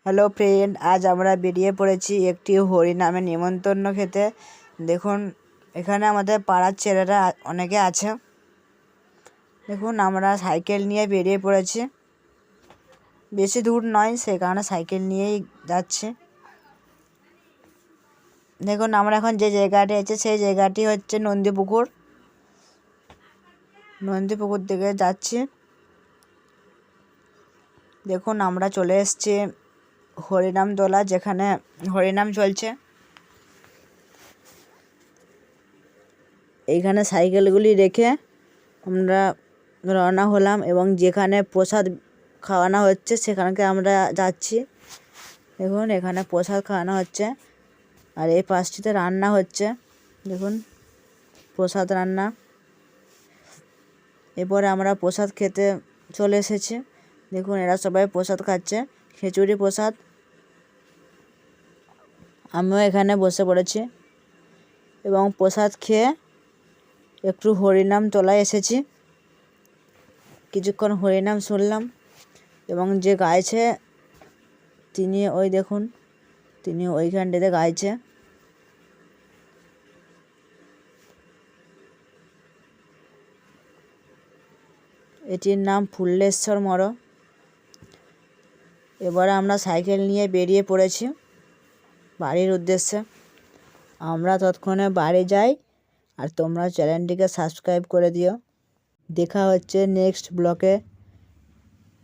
Hello friend, আজ আমরা বেরিয়ে পড়েছি একটি হরিনামে নিমন্ত্রণ খেতে। দেখুন, এখানে আমাদের পাড়ার ছেলেরা অনেকে আছে। দেখুন, আমরা সাইকেল নিয়ে বেরিয়ে পড়েছি। বেশি দূর নয়, সেই কারণে সাইকেল নিয়েই যাচ্ছি। দেখুন, আমরা এখন যে জায়গাটি আছে সেই জায়গাটি হচ্ছে নন্দীপুকুর দিকে যাচ্ছি। দেখুন, আমরা চলে এসেছি হরিনাম দোলা, যেখানে হরিনাম চলছে। এইখানে সাইকেলগুলি রেখে আমরা রওনা হলাম এবং যেখানে প্রসাদ খাওয়ানো হচ্ছে সেখানকে আমরা যাচ্ছি। দেখুন, এখানে প্রসাদ খাওয়ানো হচ্ছে আর এই পাশটিতে রান্না হচ্ছে। দেখুন, প্রসাদ রান্না। এরপরে আমরা প্রসাদ খেতে চলে এসেছি। দেখুন, এরা সবাই প্রসাদ খাচ্ছে, খিচুড়ি প্রসাদ। আমিও এখানে বসে পড়েছি এবং প্রসাদ খেয়ে একটু হরিনাম তোলায় এসেছি। কিছুক্ষণ হরিনাম শুনলাম এবং যে গাইছে তিনি তিনি ওইখানটিতে গাইছে। এটির নাম ফুল্লেশ্বর মড়। এবারে আমরা সাইকেল নিয়ে বেরিয়ে পড়েছি বাড়ির উদ্দেশ্যে। আমরা ততক্ষণে বাড়ি যাই, আর তোমরা চ্যানেলটিকে সাবস্ক্রাইব করে দিও। দেখা হচ্ছে নেক্সট ব্লগে।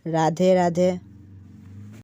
রাধে রাধে।